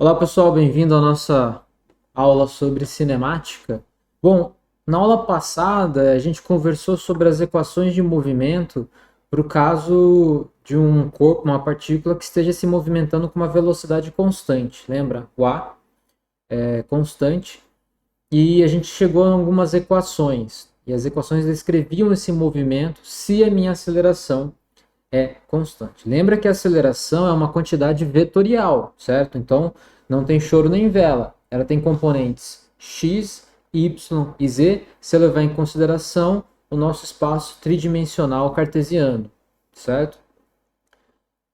Olá pessoal, bem-vindo à nossa aula sobre cinemática. Bom, na aula passada a gente conversou sobre as equações de movimento para o caso de um corpo, uma partícula que esteja se movimentando com uma velocidade constante. Lembra? O A é constante. E a gente chegou a algumas equações. E as equações descreviam esse movimento se a minha aceleração é constante. Lembra que a aceleração é uma quantidade vetorial, certo? Então, não tem choro nem vela. Ela tem componentes x, y e z, se levar em consideração o nosso espaço tridimensional cartesiano, certo?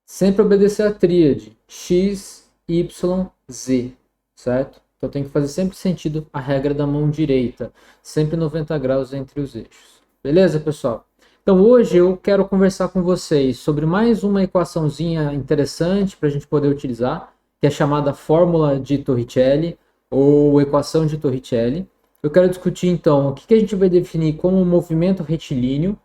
Sempre obedecer a tríade x, y, z, certo? Então tem que fazer sempre sentido a regra da mão direita, sempre 90 graus entre os eixos. Beleza, pessoal? Então hoje eu quero conversar com vocês sobre mais uma equaçãozinha interessante para a gente poder utilizar, que é chamada fórmula de Torricelli ou equação de Torricelli. Eu quero discutir então o que a gente vai definir como movimento retilíneo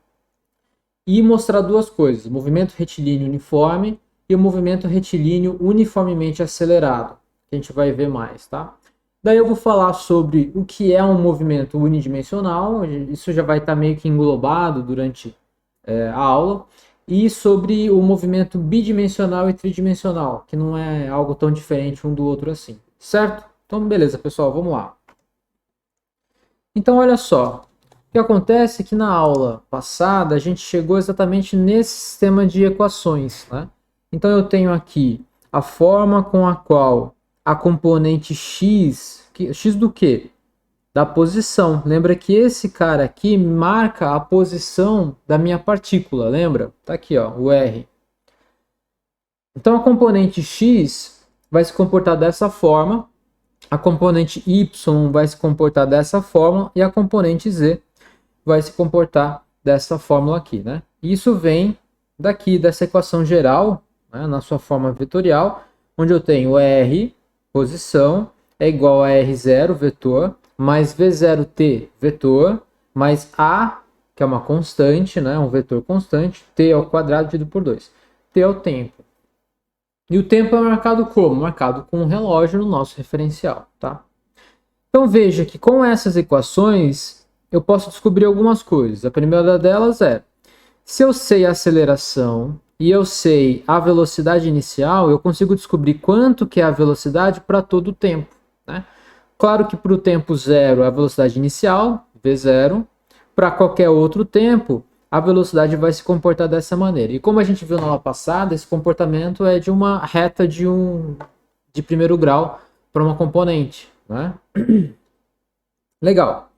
e mostrar duas coisas: o movimento retilíneo uniforme e o movimento retilíneo uniformemente acelerado, que a gente vai ver mais, tá? Daí eu vou falar sobre o que é um movimento unidimensional, isso já vai estar meio que englobado durante a aula, e sobre o movimento bidimensional e tridimensional, que não é algo tão diferente um do outro assim, certo? Então, beleza, pessoal, vamos lá. Então, olha só, o que acontece é que na aula passada a gente chegou exatamente nesse sistema de equações, né? Então eu tenho aqui a forma com a qual a componente x, x do quê? Da posição. Lembra que esse cara aqui marca a posição da minha partícula, lembra? Tá aqui, ó, o R. Então a componente x vai se comportar dessa forma, a componente y vai se comportar dessa forma e a componente z vai se comportar dessa fórmula aqui, né? Isso vem daqui dessa equação geral, né, na sua forma vetorial, onde eu tenho R, posição, é igual a R0, vetor, mais V0t, vetor, mais A, que é uma constante, né, um vetor constante, t ao quadrado dividido por 2. T é o tempo. E o tempo é marcado como? Marcado com um relógio no nosso referencial, tá? Então veja que com essas equações eu posso descobrir algumas coisas. A primeira delas é, se eu sei a aceleração e eu sei a velocidade inicial, eu consigo descobrir quanto que é a velocidade para todo o tempo, né? Claro que para o tempo zero é a velocidade inicial, v0. Para qualquer outro tempo, a velocidade vai se comportar dessa maneira. E como a gente viu na aula passada, esse comportamento é de uma reta de primeiro grau para uma componente, né? Legal.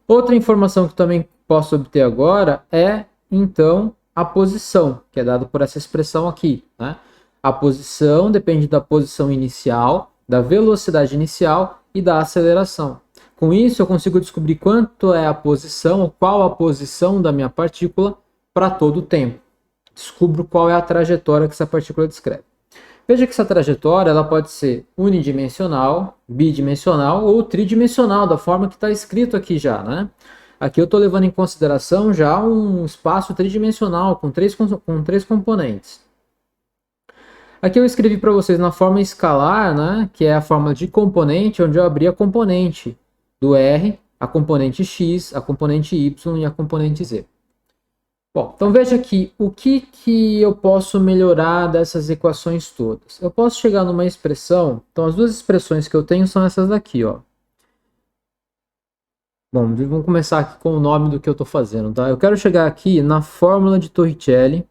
Outra informação que também posso obter agora é, então, a posição, que é dada por essa expressão aqui, né? A posição depende da posição inicial, da velocidade inicial e da aceleração. Com isso, eu consigo descobrir quanto é a posição, ou qual a posição da minha partícula para todo o tempo. Descubro qual é a trajetória que essa partícula descreve. Veja que essa trajetória ela pode ser unidimensional, bidimensional ou tridimensional, da forma que está escrito aqui já, né? Aqui eu estou levando em consideração já um espaço tridimensional com três componentes. Aqui eu escrevi para vocês na forma escalar, né? Que é a forma de componente, onde eu abri a componente do R, a componente X, a componente Y e a componente Z. Bom, então veja aqui, o que eu posso melhorar dessas equações todas? Eu posso chegar numa expressão, então as duas expressões que eu tenho são essas daqui, ó. Bom, vamos começar aqui com o nome do que eu estou fazendo, tá? Eu quero chegar aqui na fórmula de Torricelli,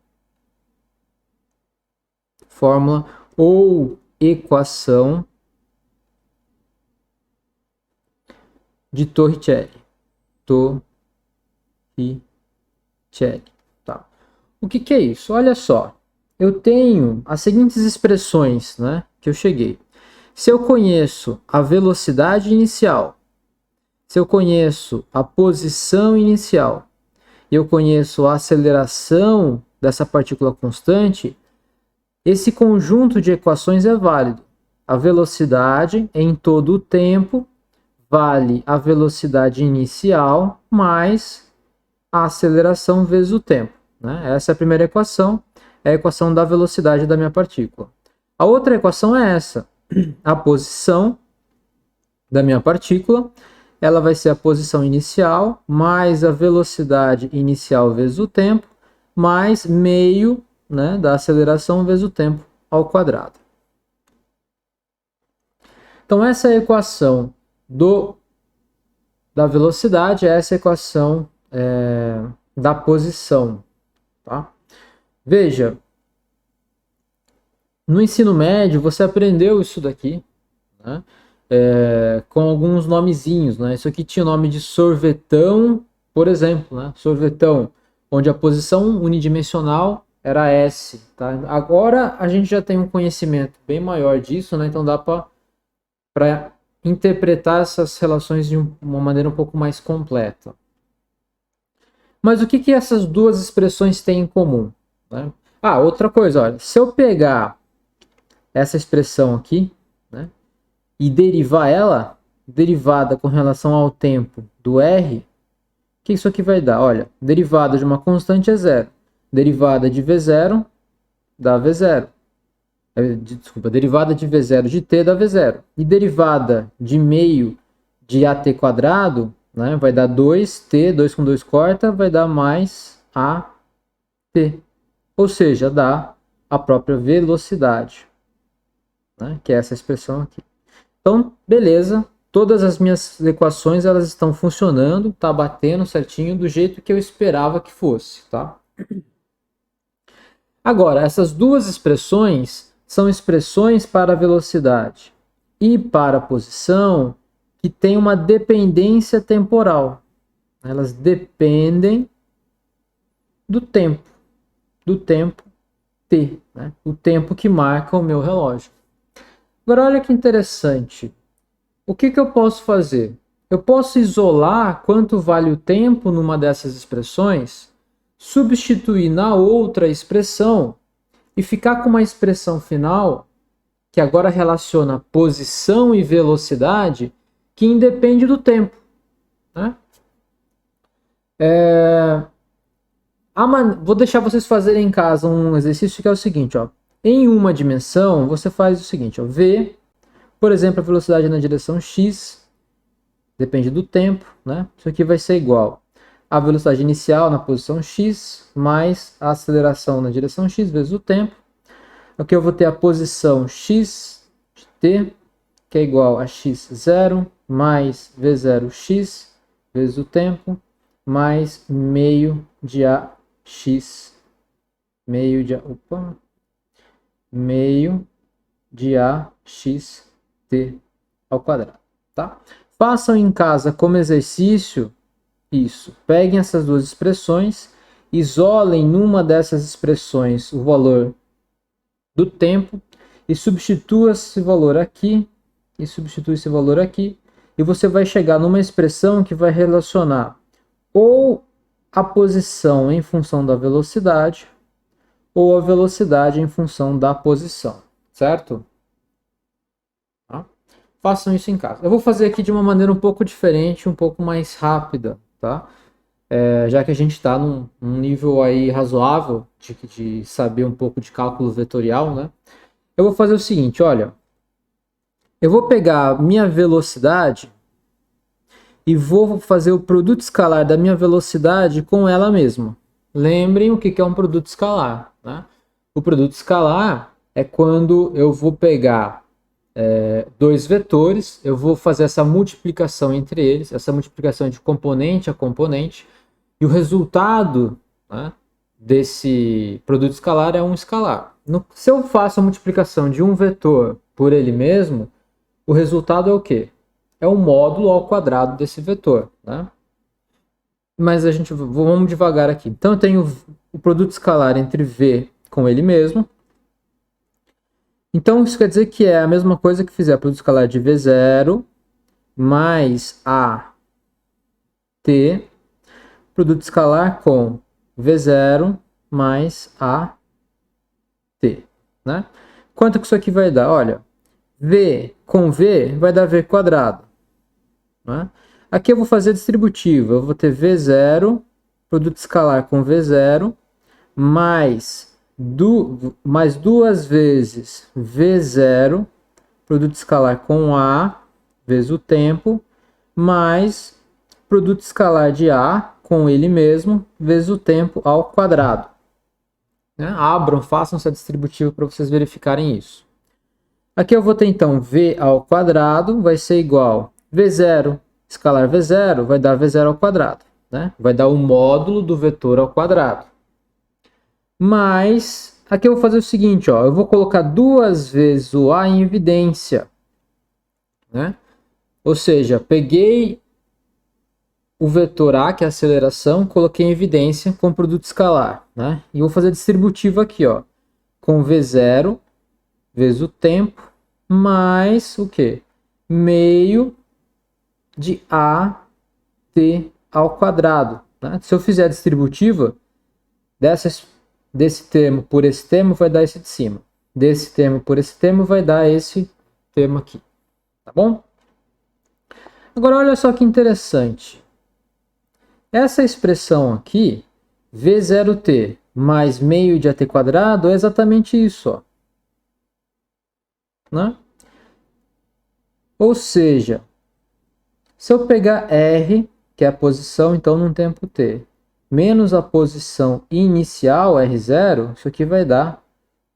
fórmula ou equação de Torricelli. Torricelli, tá? O que é isso? Olha só, eu tenho as seguintes expressões, né, que eu cheguei. Se eu conheço a velocidade inicial, se eu conheço a posição inicial e eu conheço a aceleração dessa partícula constante, esse conjunto de equações é válido. A velocidade em todo o tempo vale a velocidade inicial mais a aceleração vezes o tempo, né? Essa é a primeira equação, é a equação da velocidade da minha partícula. A outra equação é essa. a posição da minha partícula, ela vai ser a posição inicial, mais a velocidade inicial vezes o tempo, mais meio, né, da aceleração vezes o tempo ao quadrado. Então, essa é a equação da velocidade, essa é a equação da posição. Tá? Veja, no ensino médio você aprendeu isso daqui, né? Com alguns nomezinhos, né? Isso aqui tinha o nome de sorvetão, por exemplo, né? Sorvetão, onde a posição unidimensional era S, tá? Agora a gente já tem um conhecimento bem maior disso, né? Então dá para interpretar essas relações de uma maneira um pouco mais completa. Mas o que essas duas expressões têm em comum? Né? Outra coisa, olha, se eu pegar essa expressão aqui, né, e derivar ela, derivada com relação ao tempo do R, o que isso aqui vai dar? Olha, derivada de uma constante é zero. Derivada de V0 dá V0. Desculpa, derivada de V0 de t dá V0. E derivada de meio de AT quadrado, né, vai dar 2t, 2 com 2 corta, vai dar mais AT. Ou seja, dá a própria velocidade, né, que é essa expressão aqui. Então, beleza, todas as minhas equações elas estão funcionando, tá batendo certinho do jeito que eu esperava que fosse, tá? Agora, essas duas expressões são expressões para a velocidade e para a posição que tem uma dependência temporal. Elas dependem do tempo t, né? O tempo que marca o meu relógio. Agora, olha que interessante. O que eu posso fazer? Eu posso isolar quanto vale o tempo numa dessas expressões, substituir na outra expressão e ficar com uma expressão final que agora relaciona posição e velocidade que independe do tempo. Né? Vou deixar vocês fazerem em casa um exercício que é o seguinte. Ó. Em uma dimensão, você faz o seguinte. Ó, V, por exemplo, a velocidade na direção x, depende do tempo. Né? Isso aqui vai ser igual a velocidade inicial na posição x, mais a aceleração na direção x vezes o tempo. Aqui eu vou ter a posição x de t, que é igual a x0 mais v0x vezes o tempo, mais meio de ax, meio de axt ao quadrado. Tá? Façam em casa como exercício isso. Peguem essas duas expressões, isolem numa dessas expressões o valor do tempo e substitua esse valor aqui e substitui esse valor aqui e você vai chegar numa expressão que vai relacionar ou a posição em função da velocidade ou a velocidade em função da posição, certo? Tá? Façam isso em casa. Eu vou fazer aqui de uma maneira um pouco diferente, um pouco mais rápida, tá? Já que a gente está num nível aí razoável de saber um pouco de cálculo vetorial, né? Eu vou fazer o seguinte, olha, eu vou pegar minha velocidade e vou fazer o produto escalar da minha velocidade com ela mesma. Lembrem o que é um produto escalar, né? O produto escalar é quando eu vou pegar dois vetores, eu vou fazer essa multiplicação entre eles, essa multiplicação de componente a componente, e o resultado, né, desse produto escalar é um escalar. Se eu faço a multiplicação de um vetor por ele mesmo, o resultado é o quê? É o módulo ao quadrado desse vetor. Né? Mas vamos devagar aqui. Então eu tenho o produto escalar entre V com ele mesmo. Então isso quer dizer que é a mesma coisa que fizer o produto escalar de V0 mais AT, produto escalar com V0 mais AT. Né? Quanto que isso aqui vai dar? Olha, V com V vai dar V quadrado. Né? Aqui eu vou fazer distributivo. Eu vou ter V0, produto escalar com V0, mais duas vezes V0 produto escalar com A vezes o tempo, mais produto escalar de A com ele mesmo, vezes o tempo ao quadrado. Né? Abram, façam essa distributiva para vocês verificarem isso. Aqui eu vou ter então V ao quadrado, vai ser igual V0, escalar V0, vai dar V0 ao quadrado. Né? Vai dar o módulo do vetor ao quadrado. Mas, aqui eu vou fazer o seguinte, ó, eu vou colocar duas vezes o A em evidência. Né? Ou seja, peguei o vetor A, que é a aceleração, coloquei em evidência com produto escalar. Né? E vou fazer a distributiva aqui, ó, com V0 vezes o tempo, mais o quê? Meio de AT ao quadrado. Né? Se eu fizer a distributiva, desse termo por esse termo, vai dar esse de cima. Desse termo por esse termo, vai dar esse termo aqui. Tá bom? Agora, olha só que interessante. Essa expressão aqui, V0t mais meio de AT quadrado, é exatamente isso, ó. Né? Ou seja, se eu pegar R, que é a posição, então, num tempo t, menos a posição inicial, R0, isso aqui vai dar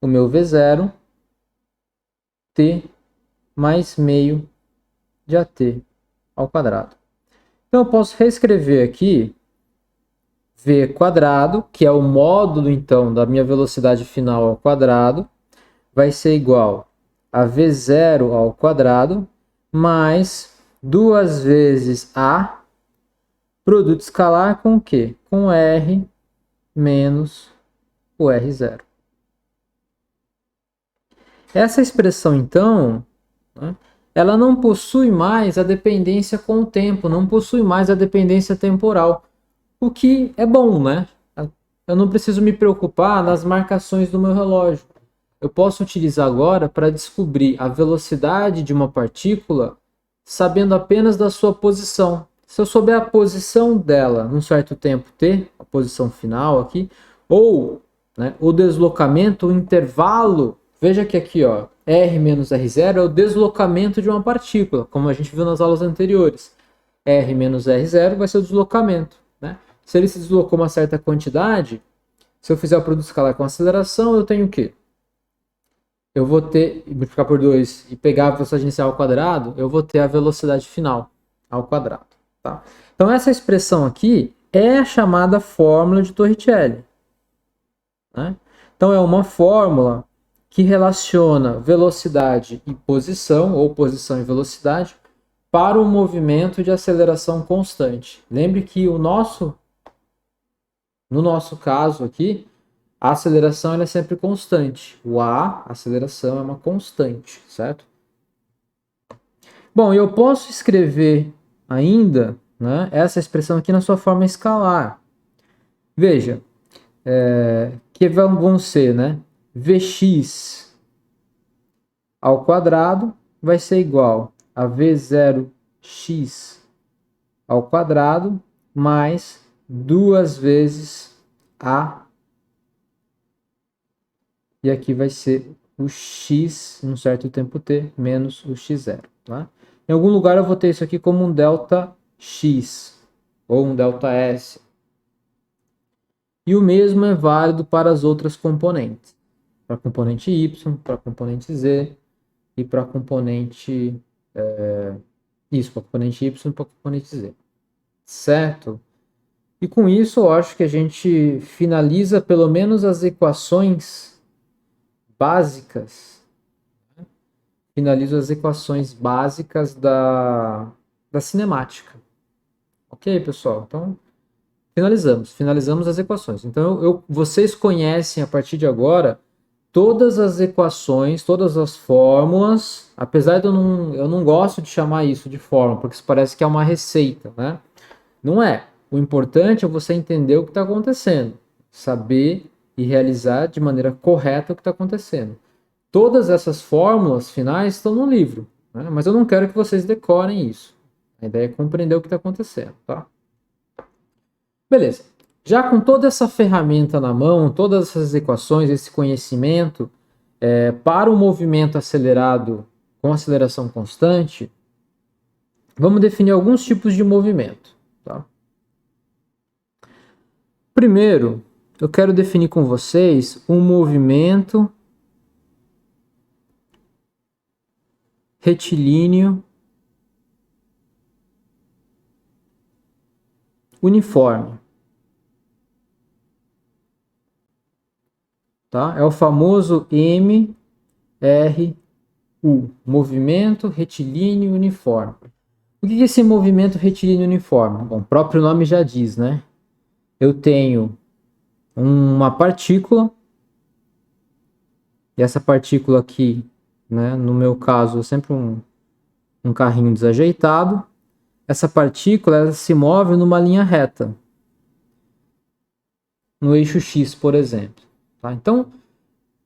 o meu V0, t mais meio de AT ao quadrado. Então, eu posso reescrever aqui V quadrado, que é o módulo, então, da minha velocidade final ao quadrado, vai ser igual a V0 ao quadrado, mais 2 vezes A, produto escalar com o quê? Com R menos o R0. Essa expressão, então, né, ela não possui mais a dependência com o tempo, não possui mais a dependência temporal, o que é bom, né? Eu não preciso me preocupar nas marcações do meu relógio. Eu posso utilizar agora para descobrir a velocidade de uma partícula sabendo apenas da sua posição. Se eu souber a posição dela num certo tempo t, a posição final aqui, ou né, o deslocamento, o intervalo, veja que aqui ó, R menos R0 é o deslocamento de uma partícula, como a gente viu nas aulas anteriores. R menos R0 vai ser o deslocamento. Né? Se ele se deslocou uma certa quantidade, se eu fizer o produto escalar com aceleração, eu tenho o quê? Eu vou ter, multiplicar por 2 e pegar a velocidade inicial ao quadrado, eu vou ter a velocidade final ao quadrado. Tá? Então, essa expressão aqui é a chamada fórmula de Torricelli. Né? Então, é uma fórmula que relaciona velocidade e posição, ou posição e velocidade, para um movimento de aceleração constante. Lembre que no nosso caso aqui, a aceleração ela é sempre constante. A aceleração é uma constante, certo? Bom, eu posso escrever ainda, né, essa expressão aqui na sua forma escalar. Veja, que vão ser, né, Vx ao quadrado vai ser igual a V0x ao quadrado mais 2 vezes A. E aqui vai ser o x num certo tempo t menos o x0. Tá? Em algum lugar eu vou ter isso aqui como um delta x ou um delta s. E o mesmo é válido para as outras componentes. Para a componente y, para a componente z e para a componente... para a componente y e para a componente z. Certo? E com isso eu acho que a gente finaliza pelo menos as equações básicas. Finalizo as equações básicas da cinemática. Ok, pessoal? Então, finalizamos as equações. Então, vocês conhecem a partir de agora todas as equações, todas as fórmulas, apesar de eu não gosto de chamar isso de fórmula, porque isso parece que é uma receita, né? Não é. O importante é você entender o que está acontecendo, saber e realizar de maneira correta o que está acontecendo. Todas essas fórmulas finais estão no livro, né? Mas eu não quero que vocês decorem isso. A ideia é compreender o que está acontecendo, tá? Beleza. Já com toda essa ferramenta na mão, todas essas equações, esse conhecimento, para o movimento acelerado com aceleração constante, vamos definir alguns tipos de movimento. Tá? Primeiro, eu quero definir com vocês um movimento retilíneo uniforme. Tá? É o famoso MRU, movimento retilíneo uniforme. O que é esse movimento retilíneo uniforme? Bom, o próprio nome já diz, né? Eu tenho uma partícula, e essa partícula aqui, né, no meu caso, é sempre um carrinho desajeitado. Essa partícula ela se move numa linha reta, no eixo X, por exemplo. Tá? Então,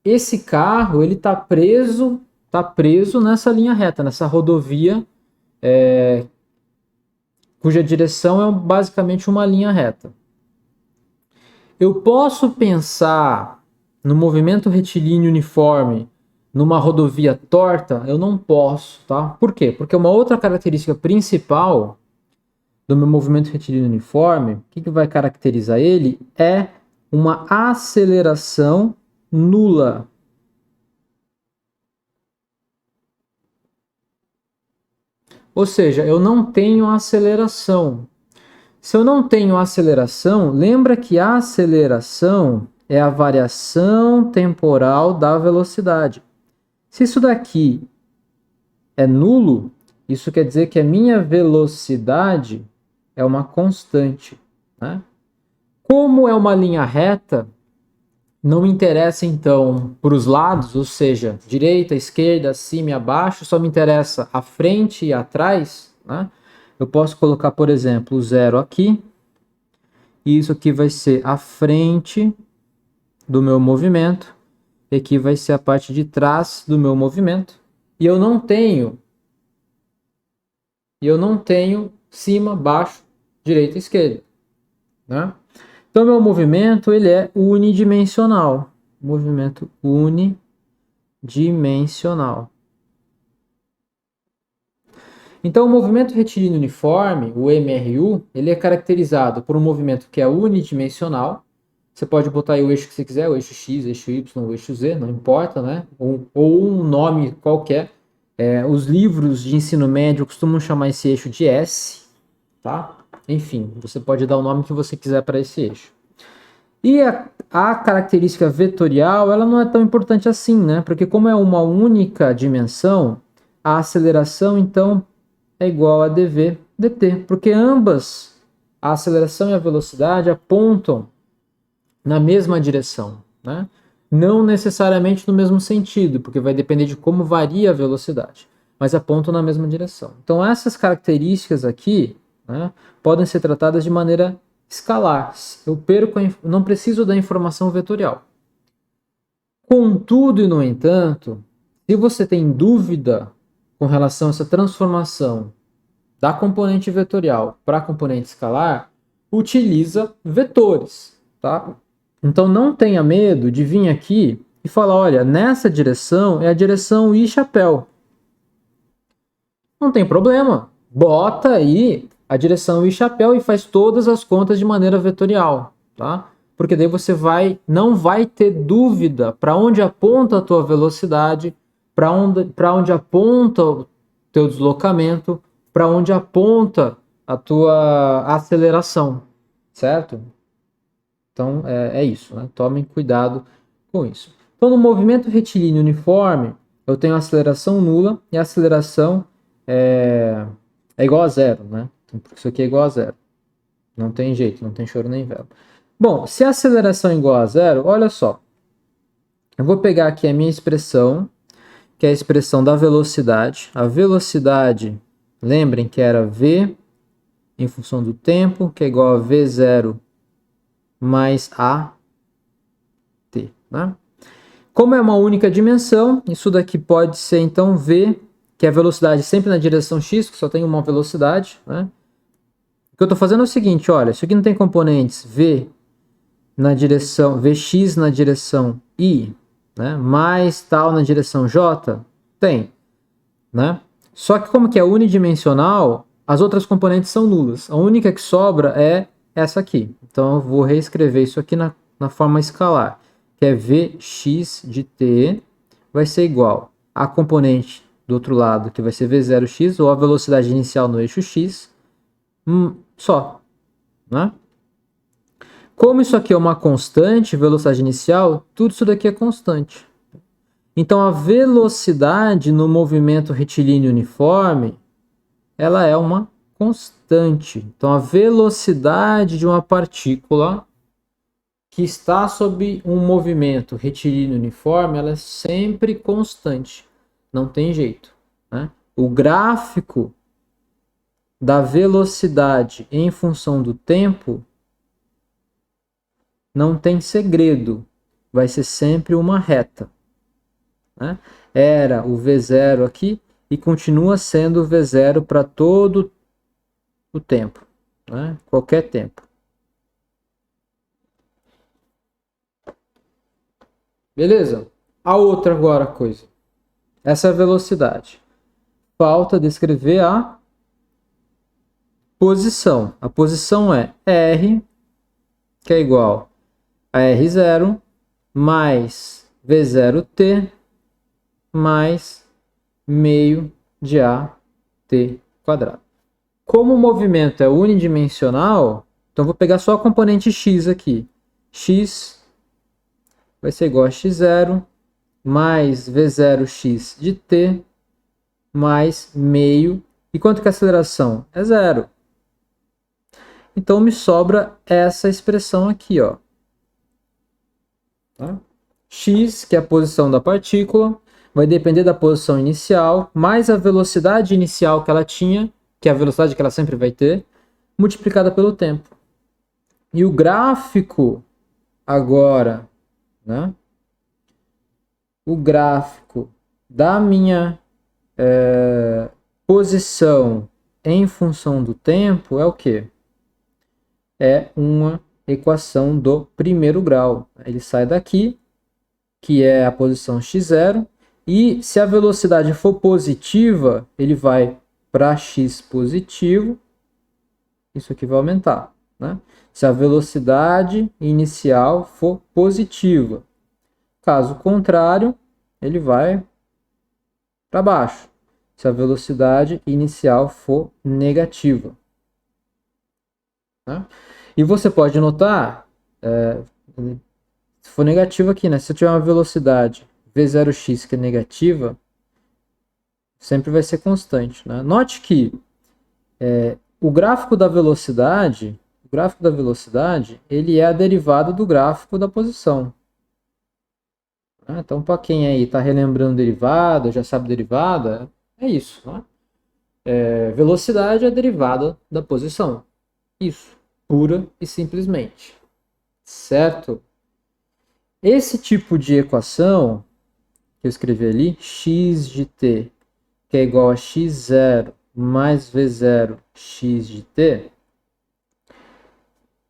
esse carro ele está preso nessa linha reta, nessa rodovia, cuja direção é basicamente uma linha reta. Eu posso pensar no movimento retilíneo uniforme numa rodovia torta? Eu não posso, tá? Por quê? Porque uma outra característica principal do meu movimento retilíneo uniforme, o que vai caracterizar ele? É uma aceleração nula. Ou seja, eu não tenho aceleração. Se eu não tenho aceleração, lembra que a aceleração é a variação temporal da velocidade. Se isso daqui é nulo, isso quer dizer que a minha velocidade é uma constante. Né? Como é uma linha reta, não me interessa então para os lados, ou seja, direita, esquerda, acima e abaixo, só me interessa a frente e atrás. Né? Eu posso colocar, por exemplo, o zero aqui, e isso aqui vai ser a frente do meu movimento, e aqui vai ser a parte de trás do meu movimento, e eu não tenho cima, baixo, direita e esquerda. Né? Então, meu movimento ele é unidimensional. Movimento unidimensional. Então, o movimento retilíneo uniforme, o MRU, ele é caracterizado por um movimento que é unidimensional. Você pode botar aí o eixo que você quiser, o eixo X, eixo Y, o eixo Z, não importa, né? Ou um nome qualquer. Os livros de ensino médio costumam chamar esse eixo de S, tá? Enfim, você pode dar o nome que você quiser para esse eixo. E a característica vetorial, ela não é tão importante assim, né? Porque como é uma única dimensão, a aceleração, então, é igual a dv dt, porque ambas, a aceleração e a velocidade, apontam na mesma direção, né? Não necessariamente no mesmo sentido, porque vai depender de como varia a velocidade, mas apontam na mesma direção. Então essas características aqui, né, podem ser tratadas de maneira escalar. Não preciso da informação vetorial. Contudo e no entanto, se você tem dúvida com relação a essa transformação da componente vetorial para a componente escalar, utiliza vetores, tá? Então não tenha medo de vir aqui e falar, olha, nessa direção é a direção I chapéu. Não tem problema, bota aí a direção I chapéu e faz todas as contas de maneira vetorial, tá? Porque daí você não vai ter dúvida para onde aponta a tua velocidade, para onde aponta o teu deslocamento, para onde aponta a tua aceleração, certo? Então é isso, né? Tomem cuidado com isso. Então no movimento retilíneo uniforme, eu tenho aceleração nula e a aceleração é igual a zero, né? Então, isso aqui é igual a zero. Não tem jeito, não tem choro nem vela. Bom, se a aceleração é igual a zero, olha só. Eu vou pegar aqui a minha expressão, que é a expressão da velocidade. A velocidade, lembrem que era v em função do tempo, que é igual a v0 mais a t, né? Como é uma única dimensão, isso daqui pode ser então v, que é a velocidade sempre na direção x, que só tem uma velocidade, né? O que eu estou fazendo é o seguinte, olha, isso aqui não tem componentes v na direção, vx na direção y, né? Mais tal na direção j? Tem. né? Só que como que é unidimensional, as outras componentes são nulas. A única que sobra é essa aqui. Então eu vou reescrever isso aqui na forma escalar, que é Vx de t vai ser igual a componente do outro lado, que vai ser V0x, ou a velocidade inicial no eixo x, só, né? Como isso aqui é uma constante, velocidade inicial, tudo isso daqui é constante. Então a velocidade no movimento retilíneo uniforme, ela é uma constante. Então a velocidade de uma partícula que está sob um movimento retilíneo uniforme, ela é sempre constante. Não tem jeito, né? O gráfico da velocidade em função do tempo não tem segredo. Vai ser sempre uma reta, né? Era o V0 aqui e continua sendo o V0 para todo o tempo, né? Qualquer tempo. Beleza? A outra agora coisa. Essa é a velocidade. Falta descrever a posição. A posição é R, que é igual a R0 mais V0t mais meio de AT quadrado. Como o movimento é unidimensional, então eu vou pegar só a componente x aqui. X vai ser igual a x0 mais V0x de t mais meio. E quanto que é a aceleração? É zero. Então me sobra essa expressão aqui, ó. Tá? X, que é a posição da partícula, vai depender da posição inicial, mais a velocidade inicial que ela tinha, que é a velocidade que ela sempre vai ter, multiplicada pelo tempo. E o gráfico agora, né? O gráfico da minha posição em função do tempo é o quê? É uma equação do primeiro grau. Ele sai daqui, que é a posição x0, e se a velocidade for positiva, ele vai para x positivo, isso aqui vai aumentar, né? Se a velocidade inicial for positiva. Caso contrário, ele vai para baixo, se a velocidade inicial for negativa. Né? E você pode notar, se for negativo aqui, né? Se eu tiver uma velocidade V0x que é negativa, sempre vai ser constante. Né? Note que o gráfico da velocidade, ele é a derivada do gráfico da posição. Então, para quem aí está relembrando derivada, já sabe derivada, é isso. Né? Velocidade é a derivada da posição. Isso, pura e simplesmente. Certo? Esse tipo de equação que eu escrevi ali, x de t, que é igual a x0 mais v0 x de t,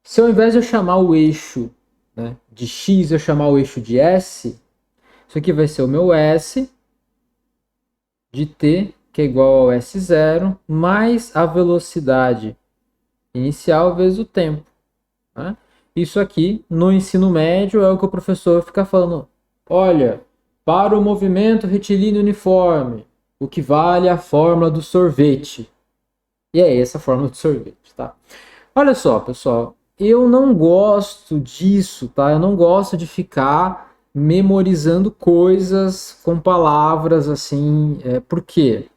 se ao invés de eu chamar o eixo, né, de x, eu chamar o eixo de s, isso aqui vai ser o meu s de t, que é igual ao s0, mais a velocidade inicial vezes o tempo. Né? Isso aqui, no ensino médio, é o que o professor fica falando. Olha, para o movimento retilíneo uniforme, o que vale é a fórmula do sorvete. E é essa a fórmula do sorvete, tá? Olha só, pessoal, eu não gosto disso, tá? Eu não gosto de ficar memorizando coisas com palavras assim. Por quê?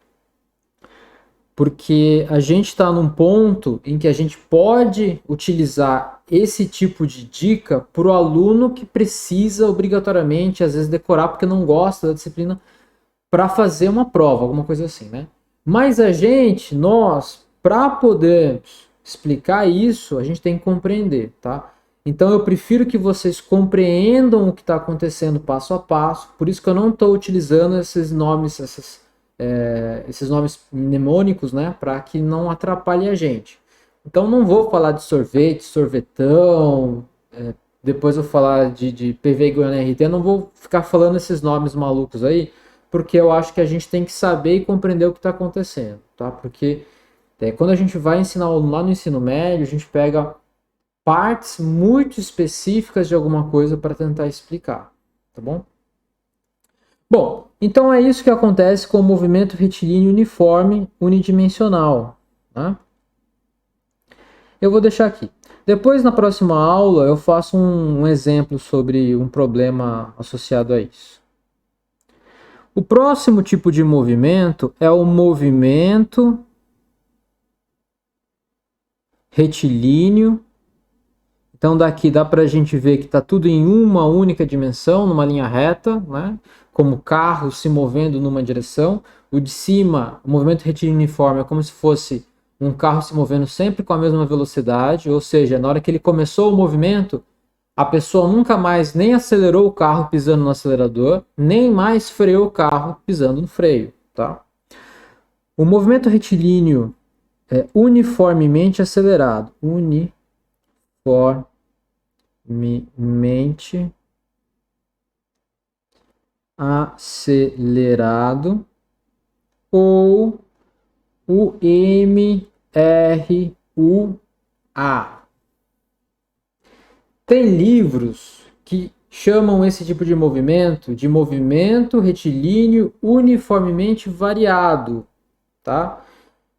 Porque a gente está num ponto em que a gente pode utilizar esse tipo de dica para o aluno que precisa obrigatoriamente, às vezes, decorar porque não gosta da disciplina para fazer uma prova, alguma coisa assim, né? Mas a gente, nós, para poder explicar isso, a gente tem que compreender, tá? Então eu prefiro que vocês compreendam o que está acontecendo passo a passo, por isso que eu não estou utilizando esses nomes, esses nomes mnemônicos, né, para que não atrapalhe a gente. Então não vou falar de sorvete, sorvetão, depois eu vou falar de PV igual a RT, não vou ficar falando esses nomes malucos aí, porque eu acho que a gente tem que saber e compreender o que está acontecendo, tá? Porque quando a gente vai ensinar lá no ensino médio, a gente pega partes muito específicas de alguma coisa para tentar explicar, tá bom? Bom, então é isso que acontece com o movimento retilíneo uniforme unidimensional, né? Eu vou deixar aqui. Depois, na próxima aula, eu faço um exemplo sobre um problema associado a isso. O próximo tipo de movimento é o movimento retilíneo. Então daqui dá para a gente ver que está tudo em uma única dimensão, numa linha reta, né? Como carros se movendo numa direção. O de cima, o movimento retilíneo uniforme, é como se fosse um carro se movendo sempre com a mesma velocidade, ou seja, na hora que ele começou o movimento, a pessoa nunca mais nem acelerou o carro pisando no acelerador, nem mais freou o carro pisando no freio, tá? O movimento retilíneo é uniformemente acelerado. Uniformemente acelerado, ou o MRUA. Tem livros que chamam esse tipo de movimento retilíneo uniformemente variado, tá?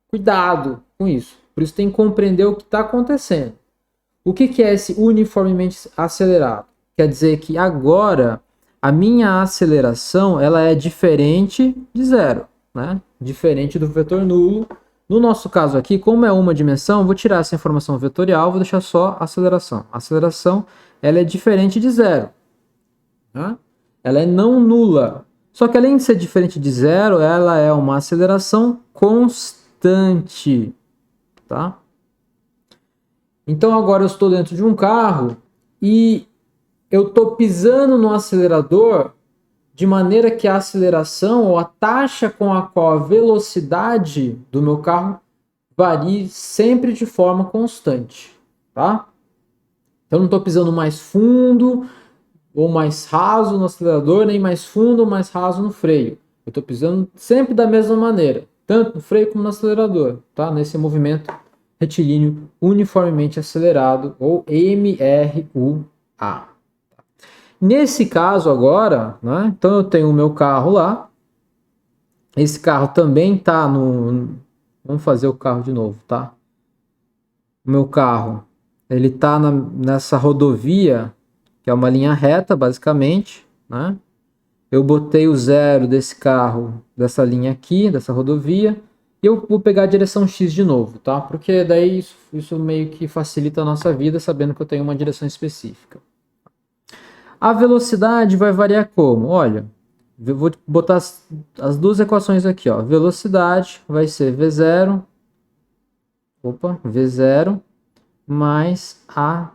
Cuidado com isso. Por isso tem que compreender o que está acontecendo. O que é esse uniformemente acelerado? Quer dizer que agora a minha aceleração ela é diferente de zero, né? Diferente do vetor nulo. No nosso caso aqui, como é uma dimensão, vou tirar essa informação vetorial, vou deixar só a aceleração. A aceleração ela é diferente de zero, né? Ela é não nula. Só que além de ser diferente de zero, ela é uma aceleração constante, tá? Então agora eu estou dentro de um carro e eu estou pisando no acelerador de maneira que a aceleração ou a taxa com a qual a velocidade do meu carro varie sempre de forma constante, tá? Eu não estou pisando mais fundo ou mais raso no acelerador, nem mais fundo ou mais raso no freio. Eu estou pisando sempre da mesma maneira, tanto no freio como no acelerador, tá? Nesse movimento retilíneo uniformemente acelerado, ou MRUA. Nesse caso agora, né, então eu tenho o meu carro lá, esse carro também está no... Vamos fazer o carro de novo, tá? O meu carro, ele está nessa rodovia, que é uma linha reta, basicamente, né? Eu botei o zero desse carro, dessa linha aqui, dessa rodovia, e eu vou pegar a direção X de novo, tá? Porque daí isso meio que facilita a nossa vida, sabendo que eu tenho uma direção específica. A velocidade vai variar como? Olha, eu vou botar as duas equações aqui, ó. Velocidade vai ser V0, V0 mais AT.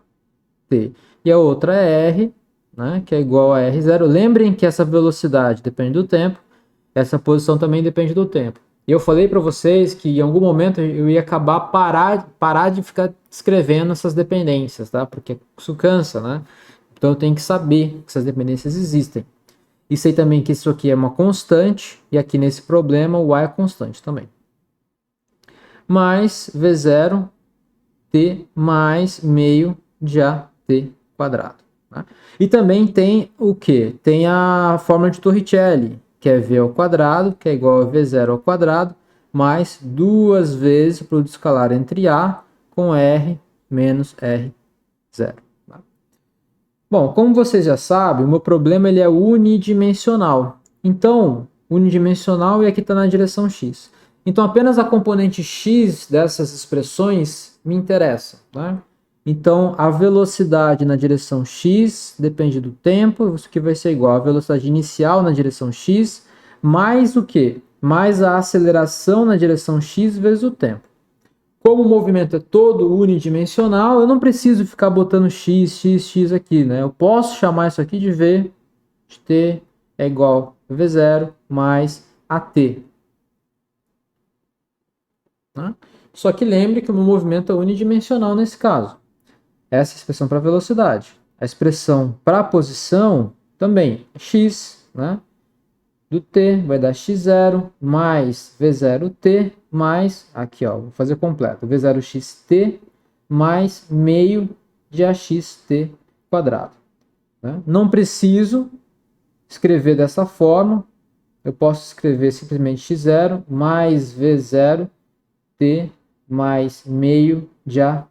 E a outra é R, né, que é igual a R0. Lembrem que essa velocidade depende do tempo, essa posição também depende do tempo. E eu falei para vocês que em algum momento eu ia acabar parar de ficar escrevendo essas dependências, tá? Porque isso cansa, né? Então eu tenho que saber que essas dependências existem. E sei também que isso aqui é uma constante, e aqui nesse problema o A é constante também. Mais V0 T mais meio de AT quadrado. Né? E também tem o que? Tem a fórmula de Torricelli, que é V ao quadrado, que é igual a V0 ao quadrado, mais duas vezes o produto escalar entre A com R menos R0. Bom, como vocês já sabem, o meu problema ele é unidimensional. Então, unidimensional e aqui está na direção x. Então, apenas a componente x dessas expressões me interessa, né? Então, a velocidade na direção x depende do tempo, isso aqui vai ser igual a velocidade inicial na direção x, mais o quê? Mais a aceleração na direção x vezes o tempo. Como o movimento é todo unidimensional, eu não preciso ficar botando x, x, x aqui, né? Eu posso chamar isso aqui de V, de t é igual a V0 mais AT. Né? Só que lembre que o meu movimento é unidimensional nesse caso. Essa é a expressão para velocidade. A expressão para posição também é x, né? do t vai dar x0 mais v0t mais, aqui ó, vou fazer completo, v0xt mais meio de axt quadrado. Né? Não preciso escrever dessa forma, eu posso escrever simplesmente x0 mais v0t mais meio de at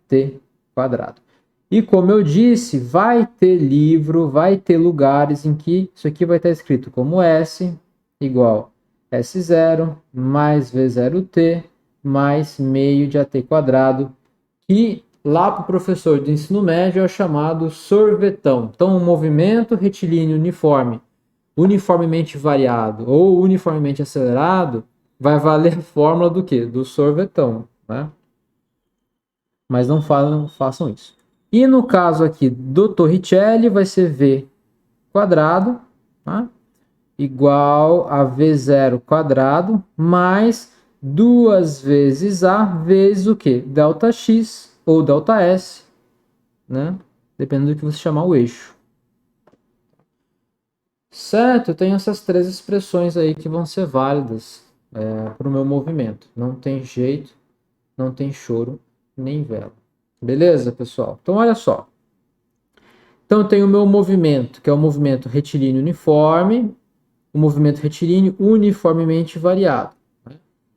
quadrado. E como eu disse, vai ter livro, vai ter lugares em que isso aqui vai estar escrito como S igual S0 mais V0t mais meio de AT quadrado, que lá para o professor de ensino médio é chamado sorvetão. Então, um movimento retilíneo uniforme, uniformemente variado ou uniformemente acelerado, vai valer a fórmula do quê? Do sorvetão, né? Mas não façam isso. E no caso aqui do Torricelli, vai ser V quadrado, tá? Igual a V0 quadrado, mais 2 vezes A vezes o quê? Delta X ou delta S, né? Dependendo do que você chamar o eixo. Certo? Eu tenho essas três expressões aí que vão ser válidas para o meu movimento. Não tem jeito, não tem choro, nem vela. Beleza, pessoal? Então, olha só. Então, eu tenho o meu movimento, que é o movimento retilíneo uniforme, o movimento retilíneo uniformemente variado.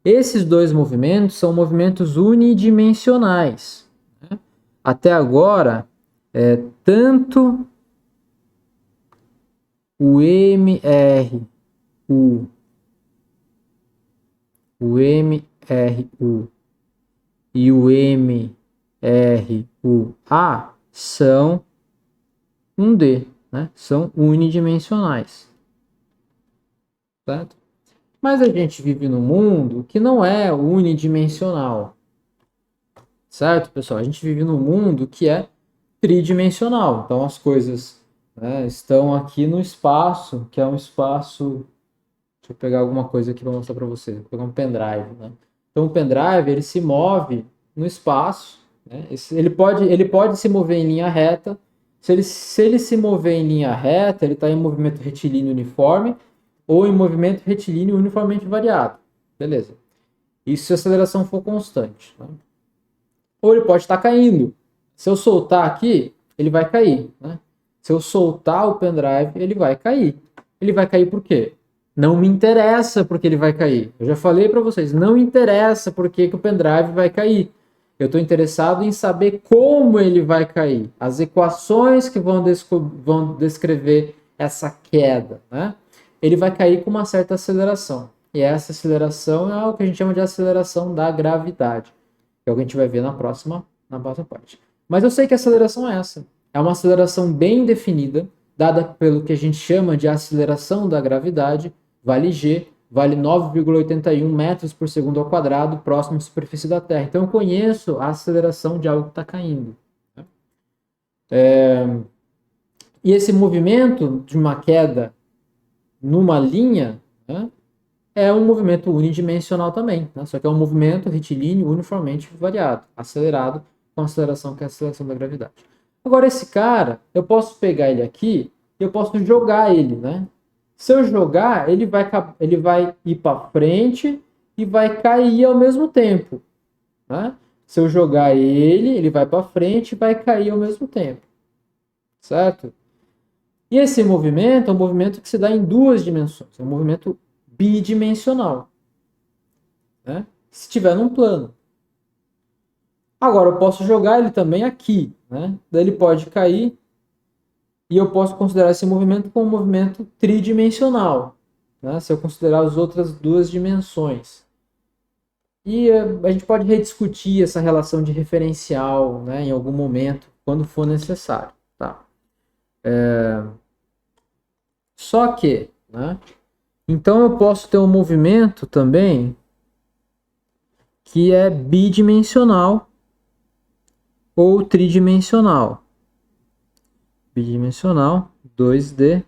Esses dois movimentos são movimentos unidimensionais. Até agora, tanto o MRU, o MRU e o MRUA são 1D, né? São unidimensionais. Certo? Mas a gente vive num mundo que não é unidimensional. Certo, pessoal? A gente vive num mundo que é tridimensional. Então as coisas, né, estão aqui no espaço, que é um espaço. Deixa eu pegar alguma coisa aqui para mostrar para vocês. Vou pegar um pendrive, né? Então o pendrive ele se move no espaço, né? Ele pode se mover em linha reta. Se ele se mover em linha reta, ele está em movimento retilíneo uniforme ou em movimento retilíneo uniformemente variado. Beleza. Isso se a aceleração for constante. Né? Ou ele pode estar caindo. Se eu soltar aqui, ele vai cair. Né? Se eu soltar o pendrive, ele vai cair. Ele vai cair por quê? Não me interessa porque ele vai cair. Eu já falei para vocês, não interessa porque que o pendrive vai cair. Eu estou interessado em saber como ele vai cair. As equações que vão descrever essa queda. Né? Ele vai cair com uma certa aceleração. E essa aceleração é o que a gente chama de aceleração da gravidade. Que é o que a gente vai ver na próxima parte. Mas eu sei que a aceleração é essa. É uma aceleração bem definida, dada pelo que a gente chama de aceleração da gravidade, vale G, vale 9,81 metros por segundo ao quadrado, próximo à superfície da Terra. Então eu conheço a aceleração de algo que está caindo. E esse movimento de uma queda numa linha, né, é um movimento unidimensional também, né? Só que é um movimento retilíneo uniformemente variado, acelerado com a aceleração que é a aceleração da gravidade. Agora esse cara, eu posso pegar ele aqui e eu posso jogar ele, né? Se eu jogar, ele vai ir para frente e vai cair ao mesmo tempo, né? Se eu jogar ele vai para frente e vai cair ao mesmo tempo, certo? E esse movimento é um movimento que se dá em duas dimensões, é um movimento bidimensional, né? Se estiver num plano. Agora, eu posso jogar ele também aqui, né? Daí ele pode cair e eu posso considerar esse movimento como um movimento tridimensional, né? Se eu considerar as outras duas dimensões. E a gente pode rediscutir essa relação de referencial, né, em algum momento, quando for necessário. Tá? Só que, né, então eu posso ter um movimento também que é bidimensional ou tridimensional. Bidimensional, 2D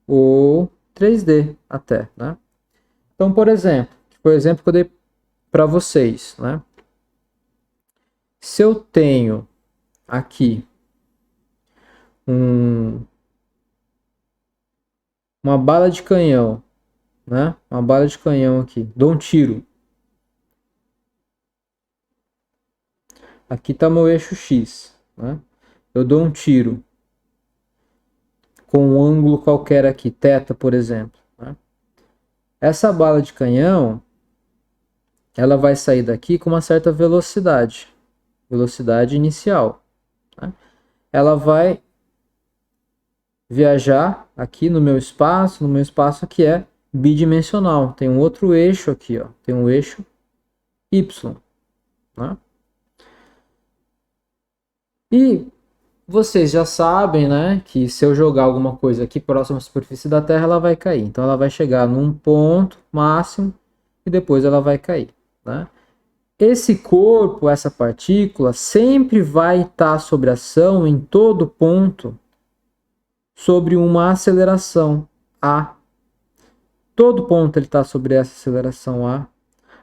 ou 3D até, né? Então, por exemplo, que foi o exemplo que eu dei para vocês, né? Se eu tenho aqui uma bala de canhão, né? Uma bala de canhão aqui. Dou um tiro. Aqui está meu eixo X, né? Eu dou um tiro com um ângulo qualquer aqui, θ, por exemplo, né? Essa bala de canhão, ela vai sair daqui com uma certa velocidade, velocidade inicial, né? Ela vai viajar aqui no meu espaço que é bidimensional. Tem um outro eixo aqui, ó. Tem um eixo Y, né? E vocês já sabem, né, que se eu jogar alguma coisa aqui próximo à superfície da Terra, ela vai cair. Então ela vai chegar num ponto máximo e depois ela vai cair, né? Esse corpo, essa partícula, sempre vai estar sob ação em todo ponto sobre uma aceleração A. Todo ponto ele está sobre essa aceleração A.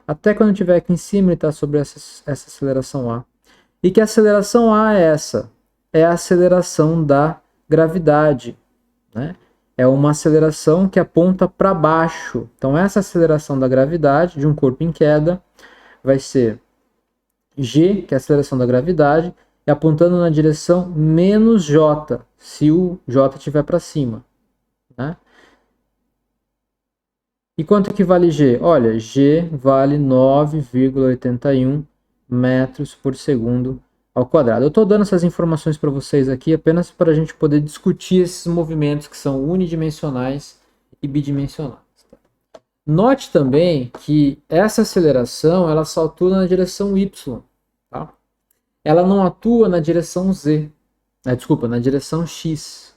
Até quando estiver aqui em cima, ele está sobre essa aceleração A. E que aceleração A é essa? É a aceleração da gravidade, né? É uma aceleração que aponta para baixo. Então, essa aceleração da gravidade de um corpo em queda vai ser G, que é a aceleração da gravidade, e apontando na direção menos J, se o J estiver para cima, né? E quanto que vale G? Olha, G vale 9,81 metros por segundo ao quadrado. Eu estou dando essas informações para vocês aqui apenas para a gente poder discutir esses movimentos que são unidimensionais e bidimensionais. Note também que essa aceleração ela só atua na direção Y, tá? Ela não atua na direção Z, na direção X.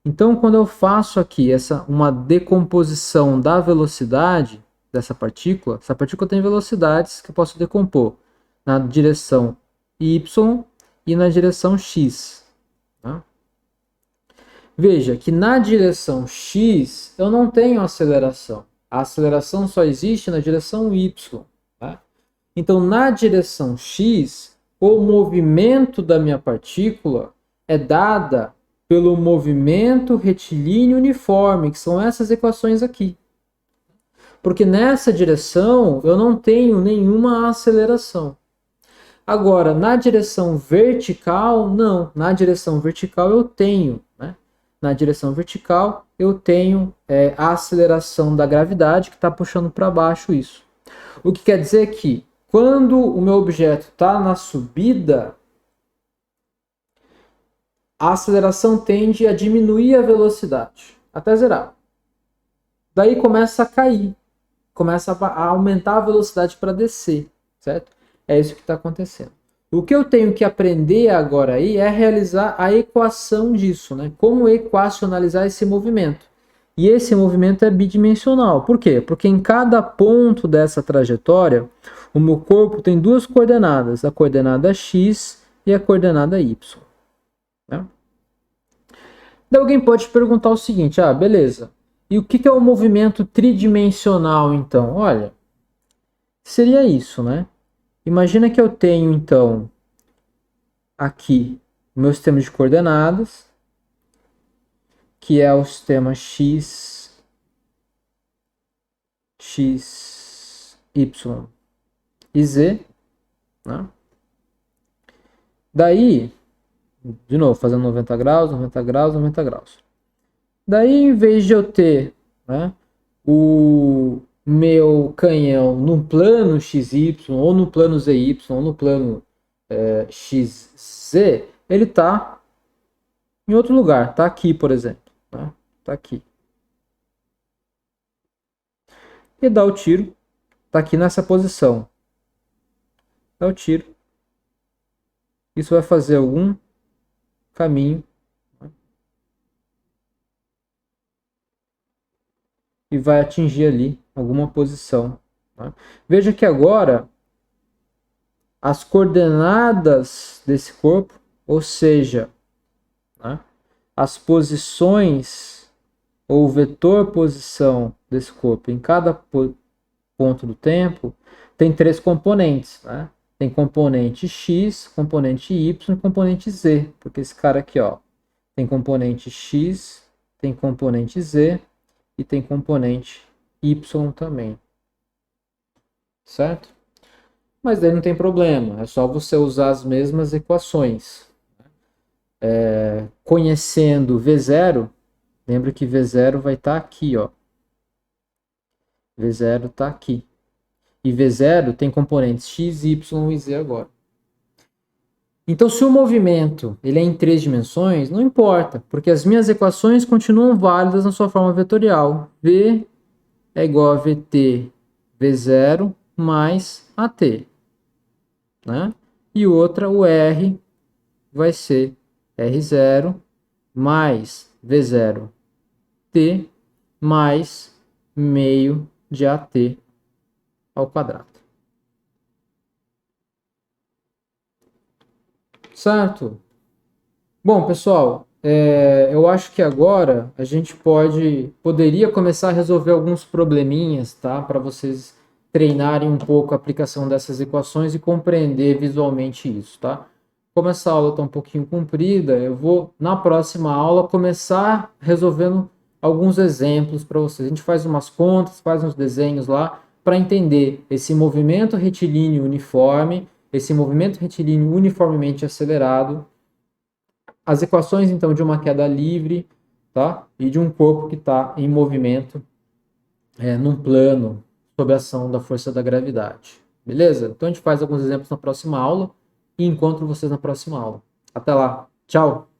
Então, quando eu faço aqui uma decomposição da velocidade dessa partícula, essa partícula tem velocidades que eu posso decompor na direção Y e na direção X. Tá? Veja que na direção X eu não tenho aceleração. A aceleração só existe na direção Y. Tá? Então, na direção X, o movimento da minha partícula é dada pelo movimento retilíneo uniforme, que são essas equações aqui. Porque nessa direção eu não tenho nenhuma aceleração. Agora, na direção vertical, não. Na direção vertical eu tenho, né? Na direção vertical eu tenho a aceleração da gravidade que está puxando para baixo isso. O que quer dizer que quando o meu objeto está na subida, a aceleração tende a diminuir a velocidade, até zerar. Daí começa a cair, começa a aumentar a velocidade para descer, certo? É isso que está acontecendo. O que eu tenho que aprender agora aí é realizar a equação disso, né? Como equacionalizar esse movimento. E esse movimento é bidimensional. Por quê? Porque em cada ponto dessa trajetória, o meu corpo tem duas coordenadas, a coordenada x e a coordenada y. Né? Daí alguém pode perguntar o seguinte, beleza, e o que é o movimento tridimensional então? Olha, seria isso, né? Imagina que eu tenho então aqui o meu sistema de coordenadas, que é o sistema x, y e z, né? Daí, de novo, fazendo 90 graus, 90 graus, 90 graus. Daí, em vez de eu ter, né, o meu canhão no plano XY, ou no plano ZY, ou no plano XZ, ele está em outro lugar. Está aqui, por exemplo. Está, né? Tá aqui. E dá o tiro. Está aqui nessa posição. Dá o tiro. Isso vai fazer algum caminho. E vai atingir ali alguma posição. Tá? Veja que agora as coordenadas desse corpo, ou seja, né, as posições ou o vetor posição desse corpo em cada ponto do tempo, tem três componentes. Né? Tem componente x, componente y e componente z. Porque esse cara aqui, ó, tem componente x, tem componente z e tem componente y também. Certo? Mas daí não tem problema, é só você usar as mesmas equações. Conhecendo V0, lembra que V0 vai estar aqui, ó. V0 está aqui. E V0 tem componentes x, y e z agora. Então, se o movimento ele é em 3 dimensões, não importa, porque as minhas equações continuam válidas na sua forma vetorial. V é igual a VT V0 mais AT. Né? E outra, o R vai ser R0 mais V0 T mais meio de AT ao quadrado. Certo? Bom, pessoal, eu acho que agora a gente poderia começar a resolver alguns probleminhas, tá? Para vocês treinarem um pouco a aplicação dessas equações e compreender visualmente isso, tá? Como essa aula está um pouquinho comprida, eu vou, na próxima aula, começar resolvendo alguns exemplos para vocês. A gente faz umas contas, faz uns desenhos lá, para entender esse movimento retilíneo uniforme, esse movimento retilíneo uniformemente acelerado, as equações, então, de uma queda livre, tá? E de um corpo que está em movimento num plano sob a ação da força da gravidade. Beleza? Então a gente faz alguns exemplos na próxima aula e encontro vocês na próxima aula. Até lá. Tchau!